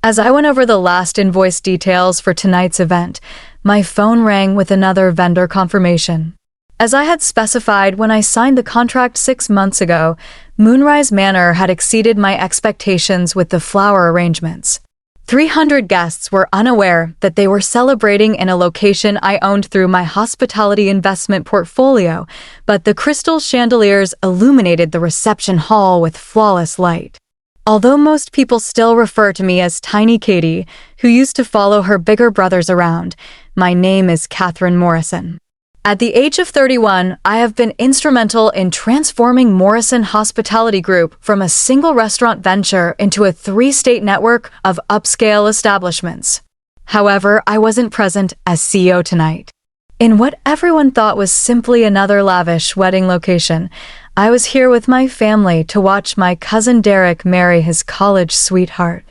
As I went over the last invoice details for tonight's event, my phone rang with another vendor confirmation. As I had specified when I signed the contract 6 months ago, Moonrise Manor had exceeded my expectations with the flower arrangements. 300 guests were unaware that they were celebrating in a location I owned through my hospitality investment portfolio, but the crystal chandeliers illuminated the reception hall with flawless light. Although most people still refer to me as Tiny Katie, who used to follow her bigger brothers around, my name is Catherine Morrison. At the age of 31, I have been instrumental in transforming Morrison Hospitality Group from a single restaurant venture into a 3-state network of upscale establishments. However, I wasn't present as CEO tonight. In what everyone thought was simply another lavish wedding location, I was here with my family to watch my cousin Derek marry his college sweetheart.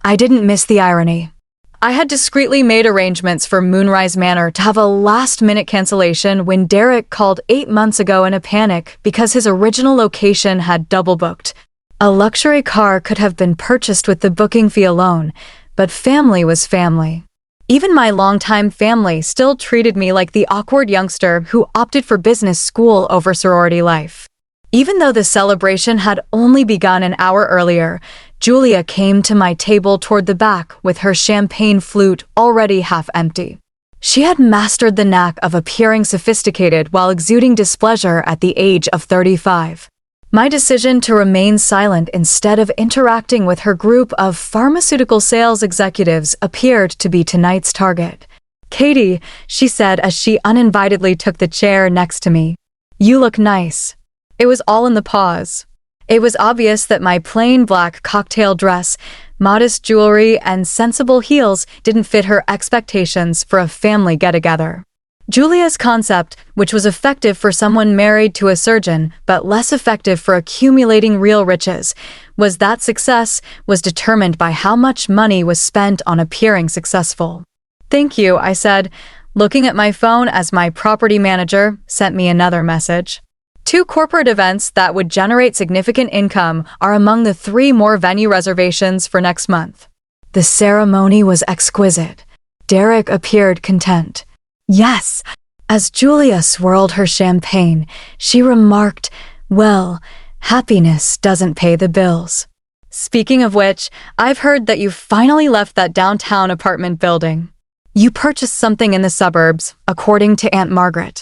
I didn't miss the irony. I had discreetly made arrangements for Moonrise Manor to have a last-minute cancellation when Derek called 8 months ago in a panic because his original location had double-booked. A luxury car could have been purchased with the booking fee alone, but family was family. Even my longtime family still treated me like the awkward youngster who opted for business school over sorority life. Even though the celebration had only begun an hour earlier, Julia came to my table toward the back with her champagne flute already half empty. She had mastered the knack of appearing sophisticated while exuding displeasure at the age of 35. My decision to remain silent instead of interacting with her group of pharmaceutical sales executives appeared to be tonight's target. "Katie," she said as she uninvitedly took the chair next to me. "You look nice." It was all in the pause. It was obvious that my plain black cocktail dress, modest jewelry, and sensible heels didn't fit her expectations for a family get-together. Julia's concept, which was effective for someone married to a surgeon but less effective for accumulating real riches, was that success was determined by how much money was spent on appearing successful. "Thank you," I said, looking at my phone as my property manager sent me another message. 2 corporate events that would generate significant income are among the 3 more venue reservations for next month. The ceremony was exquisite. Derek appeared content. "Yes." As Julia swirled her champagne, she remarked, "Well, happiness doesn't pay the bills." Speaking of which, I've heard that you finally left that downtown apartment building. You purchased something in the suburbs, according to Aunt Margaret.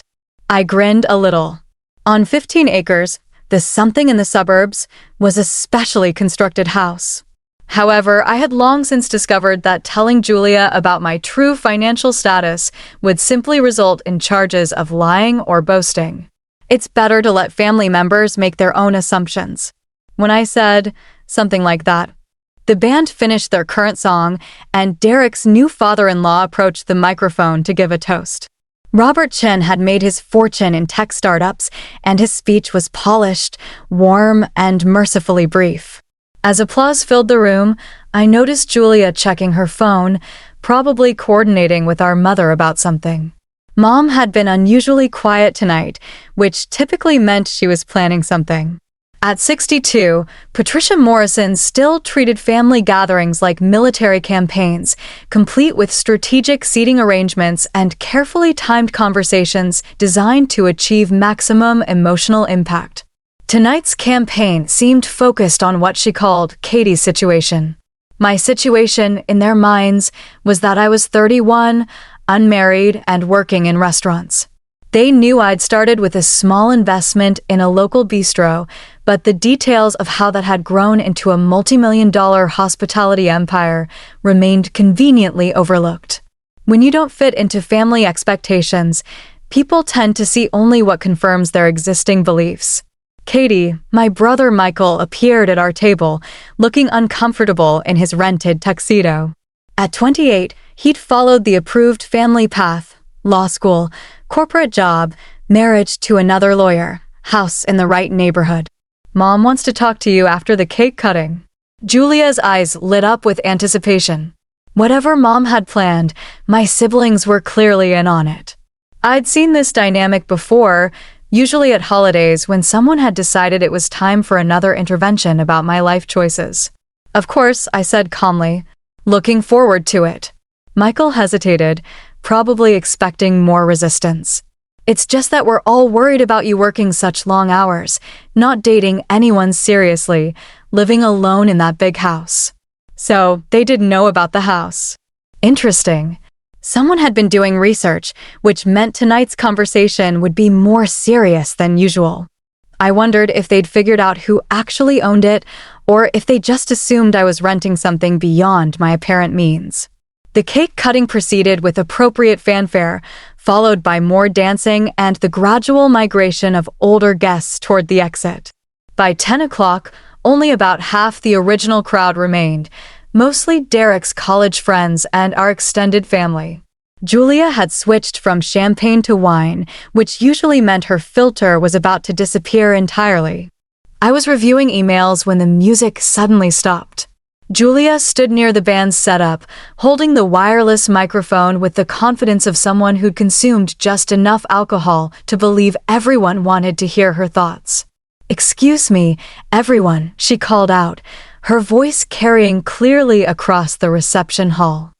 I grinned a little. On 15 acres, the something in the suburbs was a specially constructed house. However, I had long since discovered that telling Julia about my true financial status would simply result in charges of lying or boasting. It's better to let family members make their own assumptions. When I said something like that, the band finished their current song, and Derek's new father-in-law approached the microphone to give a toast. Robert Chin had made his fortune in tech startups, and his speech was polished, warm, and mercifully brief. As applause filled the room, I noticed Julia checking her phone, probably coordinating with our mother about something. Mom had been unusually quiet tonight, which typically meant she was planning something. At 62, Patricia Morrison still treated family gatherings like military campaigns, complete with strategic seating arrangements and carefully timed conversations designed to achieve maximum emotional impact. Tonight's campaign seemed focused on what she called Katie's situation. My situation, in their minds, was that I was 31, unmarried, and working in restaurants. They knew I'd started with a small investment in a local bistro, but the details of how that had grown into a multi-million-dollar hospitality empire remained conveniently overlooked. When you don't fit into family expectations, people tend to see only what confirms their existing beliefs. Katie, my brother Michael, appeared at our table, looking uncomfortable in his rented tuxedo. At 28, he'd followed the approved family path: law school, corporate job, marriage to another lawyer, house in the right neighborhood. "Mom wants to talk to you after the cake cutting." Julia's eyes lit up with anticipation. Whatever Mom had planned, my siblings were clearly in on it. I'd seen this dynamic before, usually at holidays when someone had decided it was time for another intervention about my life choices. "Of course," I said calmly. Looking forward to it. Michael hesitated, probably expecting more resistance. It's just that we're all worried about you working such long hours, not dating anyone seriously, living alone in that big house. So, they didn't know about the house. Interesting. Someone had been doing research, which meant tonight's conversation would be more serious than usual. I wondered if they'd figured out who actually owned it, or if they just assumed I was renting something beyond my apparent means. The cake cutting proceeded with appropriate fanfare, followed by more dancing and the gradual migration of older guests toward the exit. By 10 o'clock, only about half the original crowd remained, mostly Derek's college friends and our extended family. Julia had switched from champagne to wine, which usually meant her filter was about to disappear entirely. I was reviewing emails when the music suddenly stopped. Julia stood near the band's setup, holding the wireless microphone with the confidence of someone who'd consumed just enough alcohol to believe everyone wanted to hear her thoughts. "Excuse me, everyone," she called out, her voice carrying clearly across the reception hall.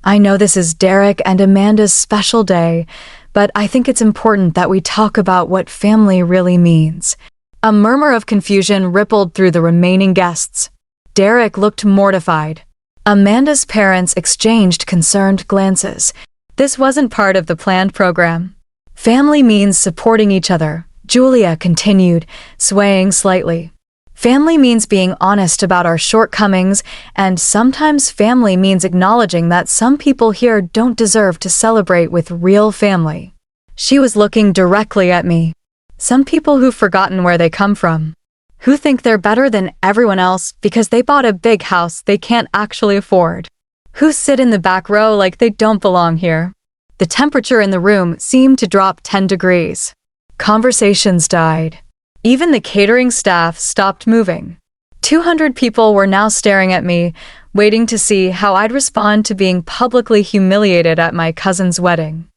"I know this is Derek and Amanda's special day, but I think it's important that we talk about what family really means." A murmur of confusion rippled through the remaining guests. Derek looked mortified. Amanda's parents exchanged concerned glances. This wasn't part of the planned program. "Family means supporting each other," Julia continued, swaying slightly. "Family means being honest about our shortcomings, and sometimes family means acknowledging that some people here don't deserve to celebrate with real family." She was looking directly at me. Some people who've forgotten where they come from. Who think they're better than everyone else because they bought a big house they can't actually afford. Who sit in the back row like they don't belong here. The temperature in the room seemed to drop 10 degrees. Conversations died. Even the catering staff stopped moving. 200 people were now staring at me, waiting to see how I'd respond to being publicly humiliated at my cousin's wedding.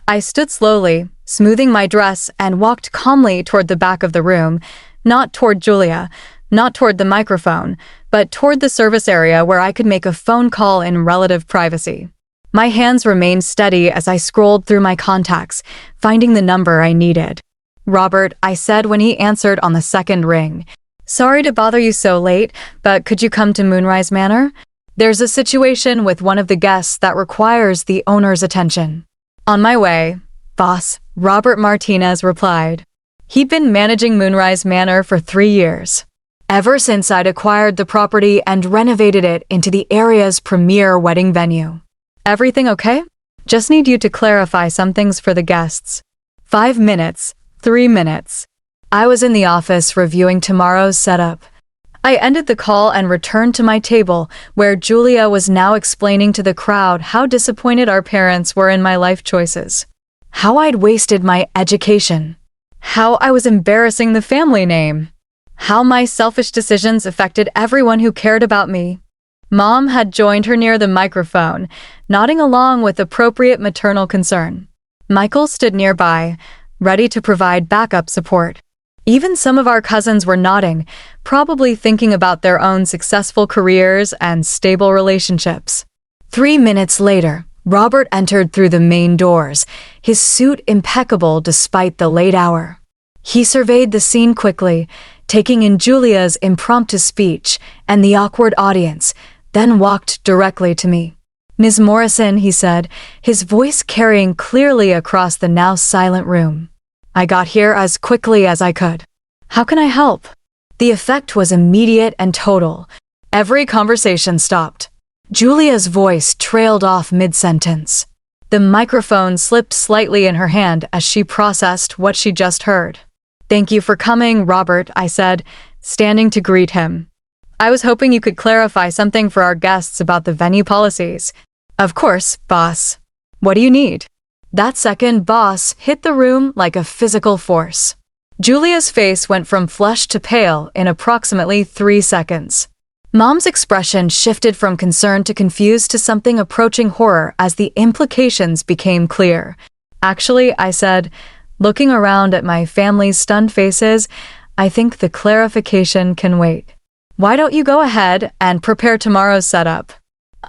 I stood slowly, smoothing my dress, and walked calmly toward the back of the room, not toward Julia, not toward the microphone, but toward the service area where I could make a phone call in relative privacy. My hands remained steady as I scrolled through my contacts, finding the number I needed. "Robert," I said when he answered on the second ring. "Sorry to bother you so late, but could you come to Moonrise Manor? There's a situation with one of the guests that requires the owner's attention." "On my way, boss," Robert Martinez replied. He'd been managing Moonrise Manor for 3 years. Ever since I'd acquired the property and renovated it into the area's premier wedding venue. "Everything okay? Just need you to clarify some things for the guests." 5 minutes, 3 minutes. I was in the office reviewing tomorrow's setup. I ended the call and returned to my table, where Julia was now explaining to the crowd how disappointed our parents were in my life choices. How I'd wasted my education. How I was embarrassing the family name. How my selfish decisions affected everyone who cared about me. Mom had joined her near the microphone, nodding along with appropriate maternal concern. Michael stood nearby, ready to provide backup support. Even some of our cousins were nodding, probably thinking about their own successful careers and stable relationships. 3 minutes later, Robert entered through the main doors, his suit impeccable despite the late hour. He surveyed the scene quickly, taking in Julia's impromptu speech and the awkward audience, then walked directly to me. "Ms. Morrison," he said, his voice carrying clearly across the now silent room. "I got here as quickly as I could. How can I help?" The effect was immediate and total. Every conversation stopped. Julia's voice trailed off mid-sentence. The microphone slipped slightly in her hand as she processed what she just heard. "Thank you for coming, Robert," I said, standing to greet him. "I was hoping you could clarify something for our guests about the venue policies." "Of course, boss. What do you need?" That second, boss hit the room like a physical force. Julia's face went from flushed to pale in approximately 3 seconds. Mom's expression shifted from concern to confused to something approaching horror as the implications became clear. "Actually," I said, looking around at my family's stunned faces, "I think the clarification can wait. Why don't you go ahead and prepare tomorrow's setup?"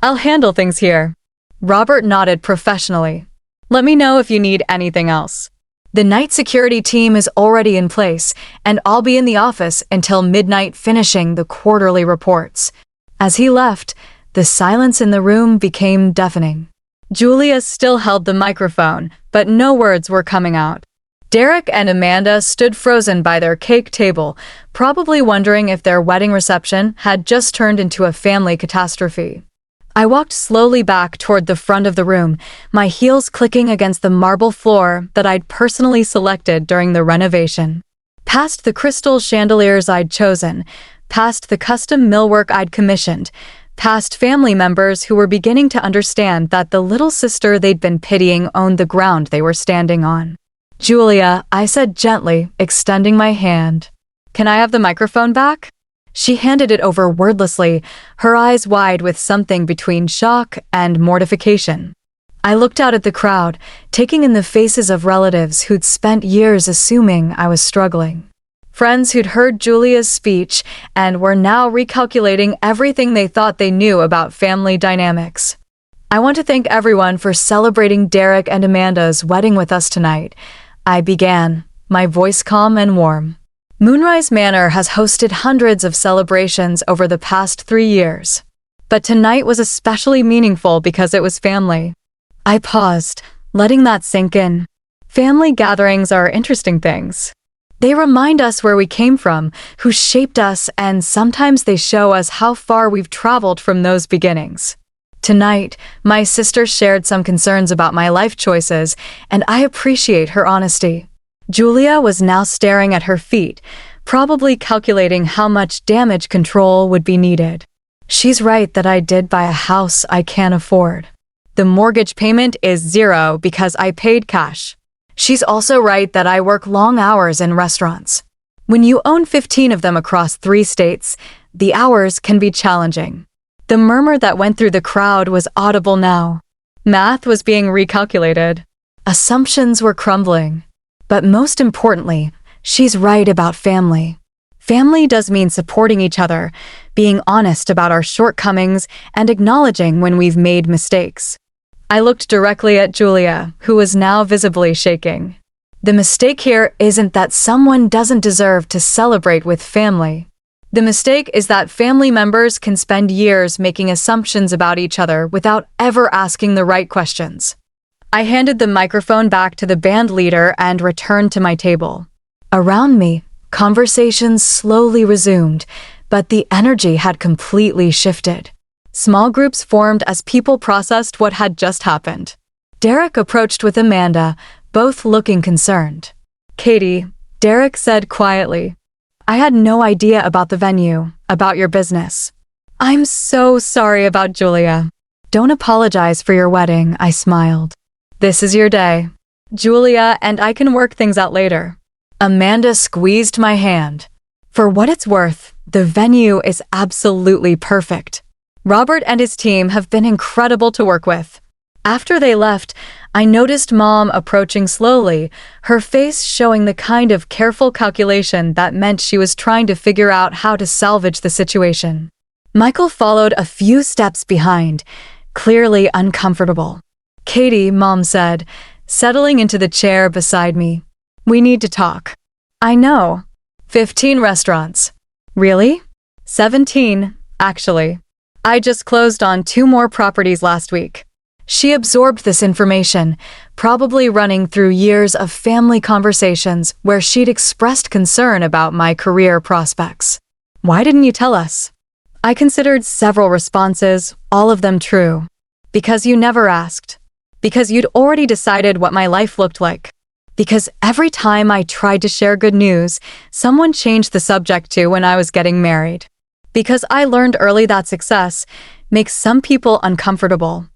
I'll handle things here. Robert nodded professionally. Let me know if you need anything else. The night security team is already in place, and I'll be in the office until midnight finishing the quarterly reports. As he left, the silence in the room became deafening. Julia still held the microphone, but no words were coming out. Derek and Amanda stood frozen by their cake table, probably wondering if their wedding reception had just turned into a family catastrophe. I walked slowly back toward the front of the room, my heels clicking against the marble floor that I'd personally selected during the renovation. Past the crystal chandeliers I'd chosen, past the custom millwork I'd commissioned, past family members who were beginning to understand that the little sister they'd been pitying owned the ground they were standing on. Julia, I said gently, extending my hand. Can I have the microphone back? She handed it over wordlessly, her eyes wide with something between shock and mortification. I looked out at the crowd, taking in the faces of relatives who'd spent years assuming I was struggling. Friends who'd heard Julia's speech and were now recalculating everything they thought they knew about family dynamics. I want to thank everyone for celebrating Derek and Amanda's wedding with us tonight. I began, my voice calm and warm. Moonrise Manor has hosted hundreds of celebrations over the past 3 years. But tonight was especially meaningful because it was family. I paused, letting that sink in. Family gatherings are interesting things. They remind us where we came from, who shaped us, and sometimes they show us how far we've traveled from those beginnings. Tonight, my sister shared some concerns about my life choices, and I appreciate her honesty. Julia was now staring at her feet, probably calculating how much damage control would be needed. She's right that I did buy a house I can't afford. The mortgage payment is 0 because I paid cash. She's also right that I work long hours in restaurants. When you own 15 of them across 3 states, the hours can be challenging. The murmur that went through the crowd was audible now. Math was being recalculated. Assumptions were crumbling. But most importantly, she's right about family. Family does mean supporting each other, being honest about our shortcomings, and acknowledging when we've made mistakes. I looked directly at Julia, who was now visibly shaking. The mistake here isn't that someone doesn't deserve to celebrate with family. The mistake is that family members can spend years making assumptions about each other without ever asking the right questions. I handed the microphone back to the band leader and returned to my table. Around me, conversations slowly resumed, but the energy had completely shifted. Small groups formed as people processed what had just happened. Derek approached with Amanda, both looking concerned. Katie, Derek said quietly, I had no idea about the venue, about your business. I'm so sorry about Julia. Don't apologize for your wedding, I smiled. This is your day. Julia and I can work things out later. Amanda squeezed my hand. For what it's worth, the venue is absolutely perfect. Robert and his team have been incredible to work with. After they left, I noticed Mom approaching slowly, her face showing the kind of careful calculation that meant she was trying to figure out how to salvage the situation. Michael followed a few steps behind, clearly uncomfortable. Katie, Mom said, settling into the chair beside me. We need to talk. I know. 15 restaurants. Really? 17, actually. I just closed on 2 more properties last week. She absorbed this information, probably running through years of family conversations where she'd expressed concern about my career prospects. Why didn't you tell us? I considered several responses, all of them true. Because you never asked. Because you'd already decided what my life looked like. Because every time I tried to share good news, someone changed the subject to when I was getting married. Because I learned early that success makes some people uncomfortable.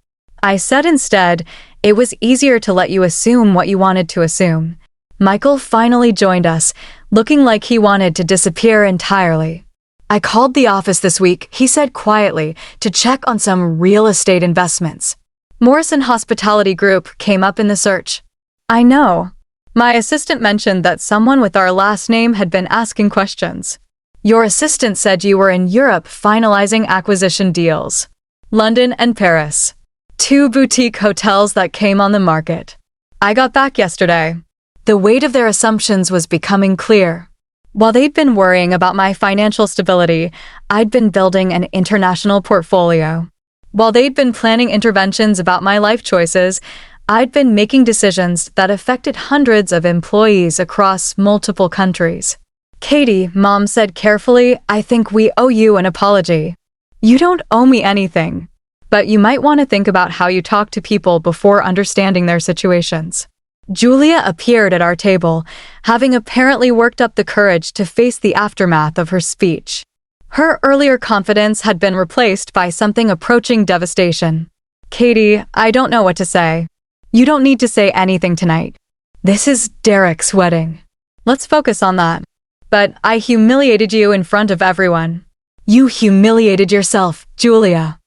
I said instead, it was easier to let you assume what you wanted to assume. Michael finally joined us, looking like he wanted to disappear entirely. I called the office this week, he said quietly, to check on some real estate investments. Morrison Hospitality Group came up in the search. I know. My assistant mentioned that someone with our last name had been asking questions. Your assistant said you were in Europe finalizing acquisition deals. London and Paris. Two boutique hotels that came on the market. I got back yesterday. The weight of their assumptions was becoming clear. While they'd been worrying about my financial stability, I'd been building an international portfolio. While they'd been planning interventions about my life choices, I'd been making decisions that affected hundreds of employees across multiple countries. Katie, Mom said carefully, I think we owe you an apology. You don't owe me anything, but you might want to think about how you talk to people before understanding their situations. Julia appeared at our table, having apparently worked up the courage to face the aftermath of her speech. Her earlier confidence had been replaced by something approaching devastation. Katie, I don't know what to say. You don't need to say anything tonight. This is Derek's wedding. Let's focus on that. But I humiliated you in front of everyone. You humiliated yourself, Julia.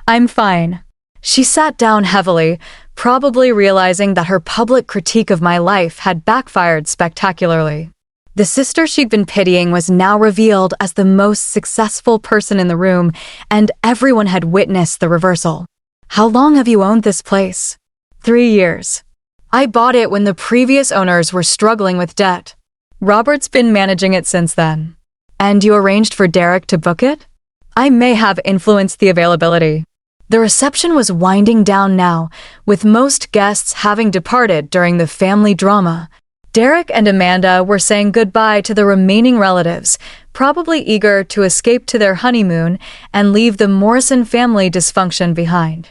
I'm fine. She sat down heavily, probably realizing that her public critique of my life had backfired spectacularly. The sister she'd been pitying was now revealed as the most successful person in the room, and everyone had witnessed the reversal. How long have you owned this place? 3 years. I bought it when the previous owners were struggling with debt. Robert's been managing it since then. And you arranged for Derek to book it? I may have influenced the availability. The reception was winding down now, with most guests having departed during the family drama. Derek and Amanda were saying goodbye to the remaining relatives, probably eager to escape to their honeymoon and leave the Morrison family dysfunction behind.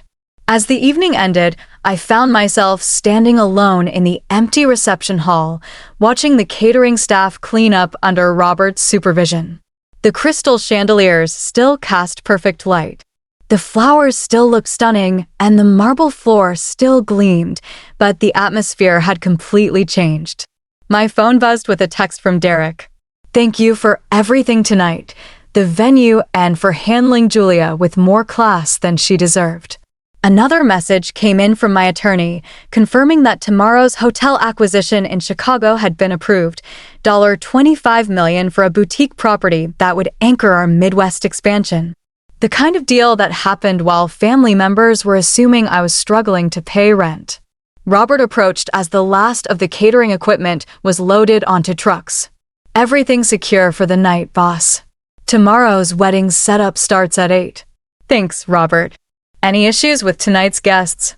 As the evening ended, I found myself standing alone in the empty reception hall, watching the catering staff clean up under Robert's supervision. The crystal chandeliers still cast perfect light. The flowers still looked stunning, and the marble floor still gleamed, but the atmosphere had completely changed. My phone buzzed with a text from Derek. Thank you for everything tonight, the venue, and for handling Julia with more class than she deserved. Another message came in from my attorney, confirming that tomorrow's hotel acquisition in Chicago had been approved, $25 million for a boutique property that would anchor our Midwest expansion. The kind of deal that happened while family members were assuming I was struggling to pay rent. Robert approached as the last of the catering equipment was loaded onto trucks. Everything secure for the night, boss. Tomorrow's wedding setup starts at 8. Thanks, Robert. Any issues with tonight's guests?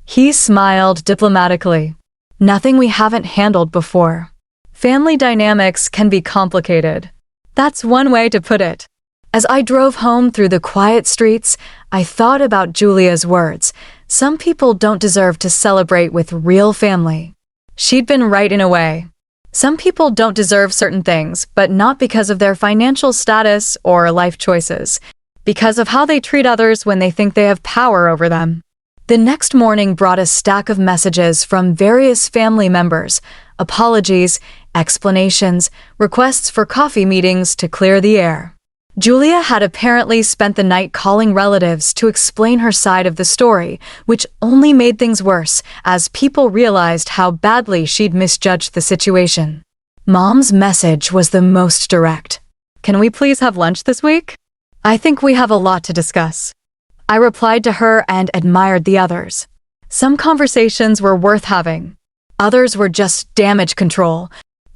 He smiled diplomatically. Nothing we haven't handled before. Family dynamics can be complicated. That's one way to put it. As I drove home through the quiet streets, I thought about Julia's words. Some people don't deserve to celebrate with real family. She'd been right in a way. Some people don't deserve certain things, but not because of their financial status or life choices, because of how they treat others when they think they have power over them. The next morning brought a stack of messages from various family members, apologies, explanations, requests for coffee meetings to clear the air. Julia had apparently spent the night calling relatives to explain her side of the story, which only made things worse as people realized how badly she'd misjudged the situation. Mom's message was the most direct. Can we please have lunch this week? I think we have a lot to discuss. I replied to her and admired the others. Some conversations were worth having. Others were just damage control.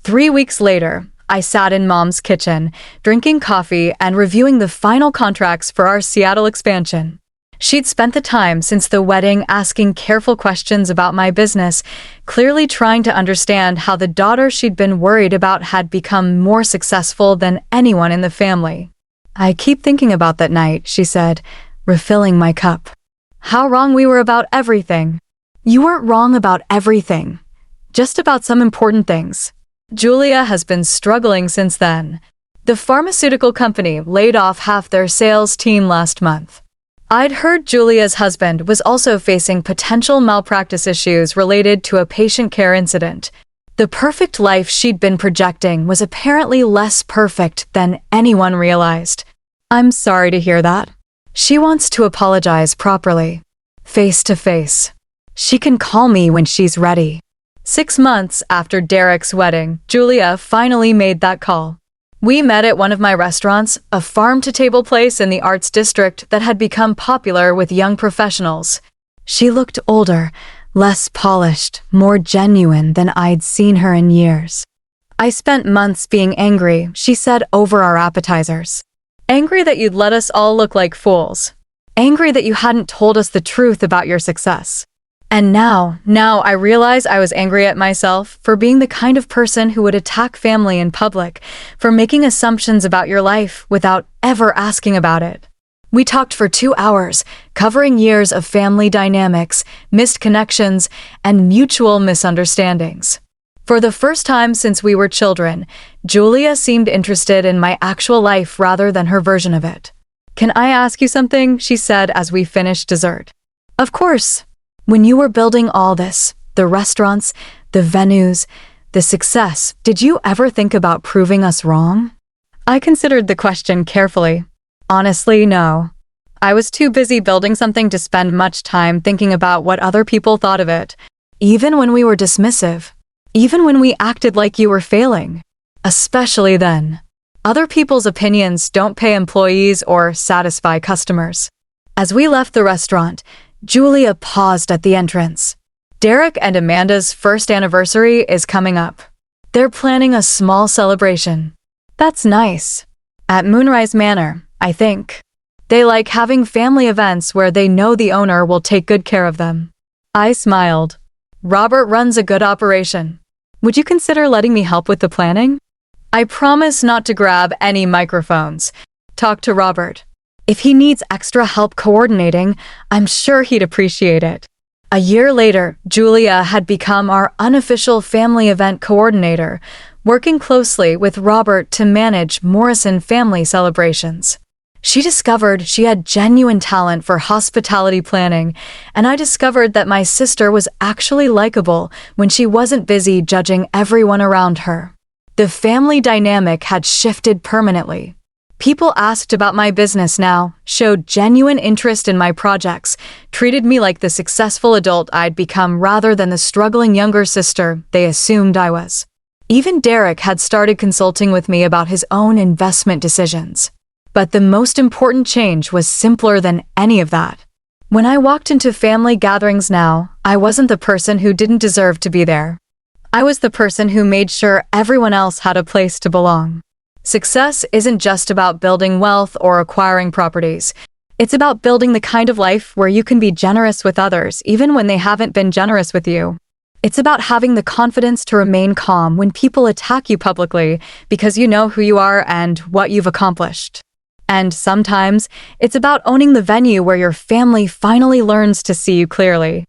3 weeks later, I sat in Mom's kitchen, drinking coffee and reviewing the final contracts for our Seattle expansion. She'd spent the time since the wedding asking careful questions about my business, clearly trying to understand how the daughter she'd been worried about had become more successful than anyone in the family. I keep thinking about that night, she said, refilling my cup. How wrong we were about everything. You weren't wrong about everything, just about some important things. Julia has been struggling since then. The pharmaceutical company laid off half their sales team last month. I'd heard Julia's husband was also facing potential malpractice issues related to a patient care incident. The perfect life she'd been projecting was apparently less perfect than anyone realized. I'm sorry to hear that. She wants to apologize properly. Face to face. She can call me when she's ready. 6 months after Derek's wedding, Julia finally made that call. We met at one of my restaurants, a farm-to-table place in the arts district that had become popular with young professionals. She looked older, less polished, more genuine than I'd seen her in years. I spent months being angry, she said, over our appetizers. Angry that you'd let us all look like fools. Angry that you hadn't told us the truth about your success. And now I realize I was angry at myself for being the kind of person who would attack family in public, for making assumptions about your life without ever asking about it. We talked for 2 hours, covering years of family dynamics, missed connections, and mutual misunderstandings. For the first time since we were children, Julia seemed interested in my actual life rather than her version of it. "Can I ask you something?" she said as we finished dessert. "Of course. When you were building all this, the restaurants, the venues, the success, did you ever think about proving us wrong?" I considered the question carefully. Honestly, no. I was too busy building something to spend much time thinking about what other people thought of it, even when we were dismissive, even when we acted like you were failing. Especially then. Other people's opinions don't pay employees or satisfy customers. As we left the restaurant, Julia paused at the entrance. "Derek and Amanda's first anniversary is coming up. They're planning a small celebration." "That's nice. At Moonrise Manor, I think. They like having family events where they know the owner will take good care of them." I smiled. "Robert runs a good operation. Would you consider letting me help with the planning?" I promise not to grab any microphones. Talk to Robert. If he needs extra help coordinating, I'm sure he'd appreciate it. A year later, Julia had become our unofficial family event coordinator, working closely with Robert to manage Morrison family celebrations. She discovered she had genuine talent for hospitality planning, and I discovered that my sister was actually likable when she wasn't busy judging everyone around her. The family dynamic had shifted permanently. People asked about my business now, showed genuine interest in my projects, treated me like the successful adult I'd become rather than the struggling younger sister they assumed I was. Even Derek had started consulting with me about his own investment decisions. But the most important change was simpler than any of that. When I walked into family gatherings now, I wasn't the person who didn't deserve to be there. I was the person who made sure everyone else had a place to belong. Success isn't just about building wealth or acquiring properties. It's about building the kind of life where you can be generous with others even when they haven't been generous with you. It's about having the confidence to remain calm when people attack you publicly because you know who you are and what you've accomplished. And sometimes, it's about owning the venue where your family finally learns to see you clearly.